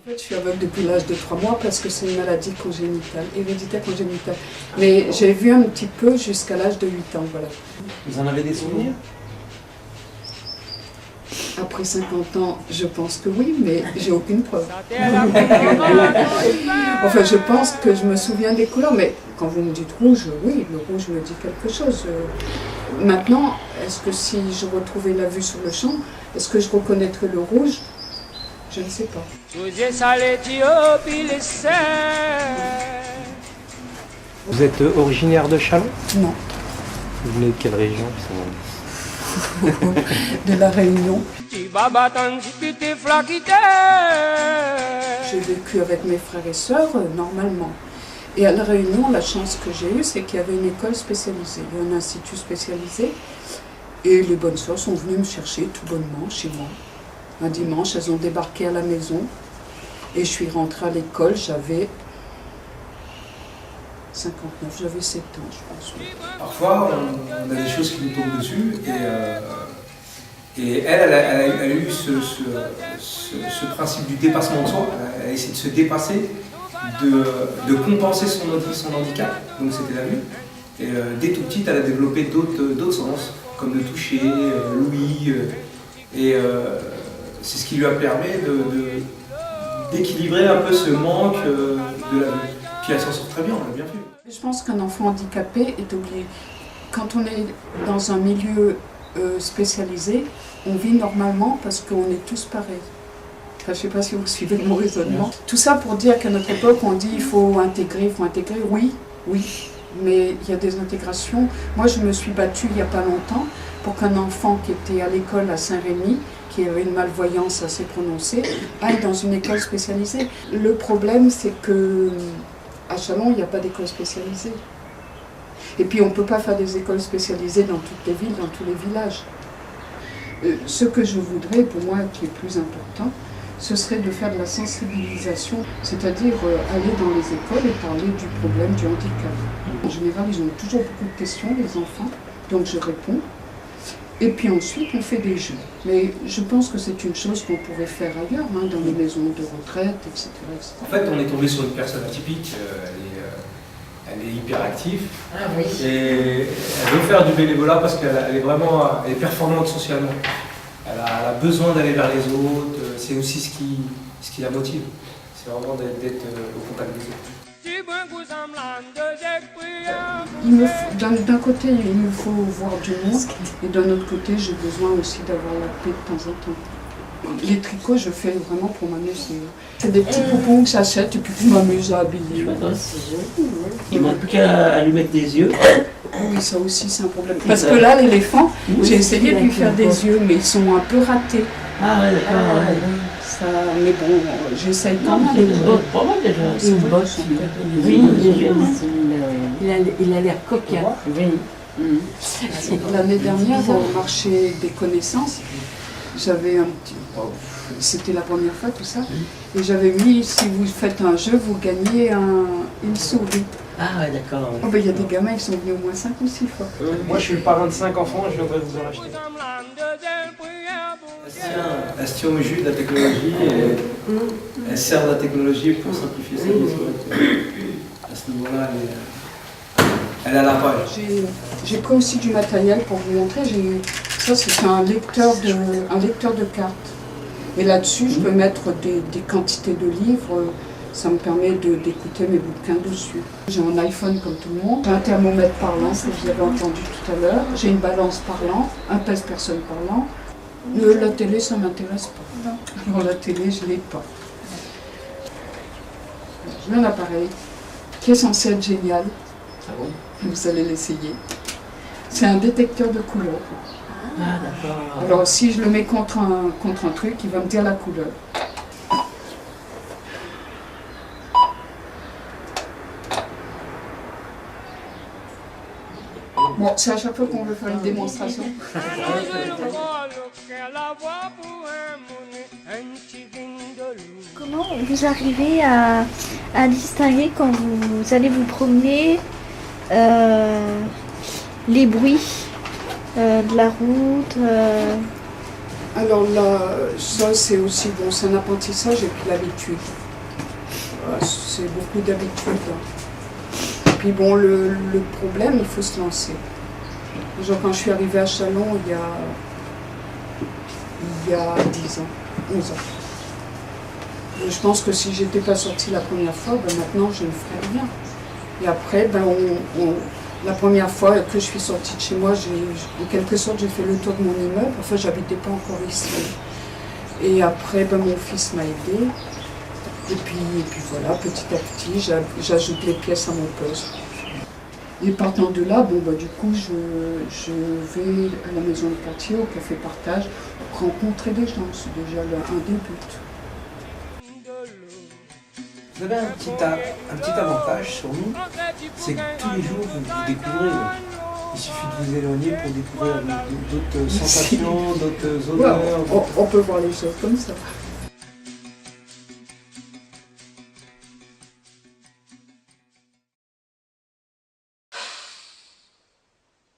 En fait, je suis aveugle depuis l'âge de 3 mois parce que c'est une maladie congénitale, héréditaire congénitale. Mais j'ai vu un petit peu jusqu'à l'âge de 8 ans, voilà. Vous en avez des souvenirs? Après 50 ans, je pense que oui, mais j'ai aucune preuve. Enfin, je pense que je me souviens des couleurs, mais quand vous me dites rouge, oui, le rouge me dit quelque chose. Maintenant, est-ce que si je retrouvais la vue sur le champ, est-ce que je reconnaîtrais le rouge? Je ne sais pas. Vous êtes originaire de Châlons? Non. Vous venez de quelle région? De la Réunion. J'ai vécu avec mes frères et sœurs normalement. Et à la Réunion, la chance que j'ai eue, c'est qu'il y avait une école spécialisée, il y a un institut spécialisé. Et les bonnes sœurs sont venues me chercher tout bonnement chez moi. Un dimanche, elles ont débarqué à la maison. Et je suis rentrée à l'école, j'avais 59, j'avais 7 ans, je pense. Parfois, on a des choses qui nous tombent dessus et elle a eu ce principe du dépassement de soi. Elle a essayé de se dépasser, de compenser son handicap, donc c'était la vue. Et dès tout petite, elle a développé d'autres sens, comme le toucher, l'ouïe. Et c'est ce qui lui a permis d'équilibrer un peu ce manque de la vue. Puis elle s'en sort très bien, on l'a bien vu. Je pense qu'un enfant handicapé est obligé. Quand on est dans un milieu spécialisé, on vit normalement parce qu'on est tous pareils. Enfin, je ne sais pas si vous suivez mon raisonnement. Tout ça pour dire qu'à notre époque, on dit il faut intégrer. Oui, mais il y a des intégrations. Moi, je me suis battue il n'y a pas longtemps pour qu'un enfant qui était à l'école à Saint-Rémy, qui avait une malvoyance assez prononcée, aille dans une école spécialisée. Le problème, c'est que à Châlons, il n'y a pas d'école spécialisée. Et puis, on ne peut pas faire des écoles spécialisées dans toutes les villes, dans tous les villages. Ce que je voudrais, pour moi, qui est plus important, ce serait de faire de la sensibilisation, c'est-à-dire aller dans les écoles et parler du problème du handicap. En général, ils ont toujours beaucoup de questions, les enfants, donc je réponds. Et puis ensuite, on fait des jeux. Mais je pense que c'est une chose qu'on pourrait faire ailleurs, hein, dans les maisons de retraite, etc., etc. En fait, on est tombé sur une personne atypique, elle est hyperactive. Ah oui. Et elle veut faire du bénévolat parce qu'elle est performante socialement. Elle a besoin d'aller vers les autres, c'est aussi ce qui la motive. C'est vraiment d'être au contact des autres. D'un côté, il me faut voir du monde, et d'un autre côté, j'ai besoin aussi d'avoir la paix de temps en temps. Les tricots, je fais vraiment pour m'amuser. C'est des petits poupons que j'achète et puis je m'amuse à habiller. Il manque plus qu'à lui mettre des yeux. Oui, ça aussi, c'est un problème. Parce que là, l'éléphant, j'ai essayé de lui faire des yeux, mais ils sont un peu ratés. Ah ouais, d'accord. Ça, mais bon, j'essaye quand même. C'est une botte, pas mal déjà. C'est une botte. Oui, il a l'air coquin. Oui. L'année dernière, au marché des connaissances, j'avais un petit... C'était la première fois tout ça. Et j'avais mis, si vous faites un jeu, vous gagnez une souris. Ah ouais, d'accord. Oh, ben, y a des gamins qui sont venus au moins 5 ou 6 fois. Moi, je suis le parrain de 5 enfants, je viendrai vous en acheter. Astien au jus de la technologie, et elle sert de la technologie pour simplifier sa vie. À ce niveau-là, elle a la page. J'ai pris aussi du matériel pour vous montrer. Ça, c'est un lecteur de cartes. Et là-dessus, je peux mettre des quantités de livres. Ça me permet d'écouter mes bouquins dessus. J'ai un iPhone comme tout le monde. J'ai un thermomètre parlant, que vous avez entendu tout à l'heure. J'ai une balance parlant, un pèse-personne parlant. La télé, ça ne m'intéresse pas. Alors la télé, je ne l'ai pas. J'ai un appareil qui est censé être génial. Ah bon? Vous allez l'essayer. C'est un détecteur de couleurs. Ah d'accord. Alors si je le mets contre un truc, il va me dire la couleur. Bon, c'est à chaque fois qu'on veut faire une démonstration. Comment vous arrivez à distinguer quand vous allez vous promener les bruits de la route Alors là, ça c'est aussi bon, c'est un apprentissage et puis l'habitude. C'est beaucoup d'habitude. Et puis bon, le problème, il faut se lancer. Genre quand je suis arrivée à Châlons il y a 10 ans, 11 ans. Et je pense que si j'étais pas sortie la première fois, maintenant je ne ferais rien. Et après, la première fois que je suis sortie de chez moi, en quelque sorte j'ai fait le tour de mon immeuble. Enfin, j'habitais pas encore ici. Et après, mon fils m'a aidée. Et puis voilà, petit à petit, j'ajoute les pièces à mon puzzle. Et partant de là, du coup, je vais à la maison de quartier, au café partage, pour rencontrer des gens. C'est déjà un début. Vous avez un petit avantage sur nous, c'est que tous les jours vous découvrez. Il suffit de vous éloigner pour découvrir d'autres sensations, d'autres odeurs. Ouais, on peut voir les choses comme ça.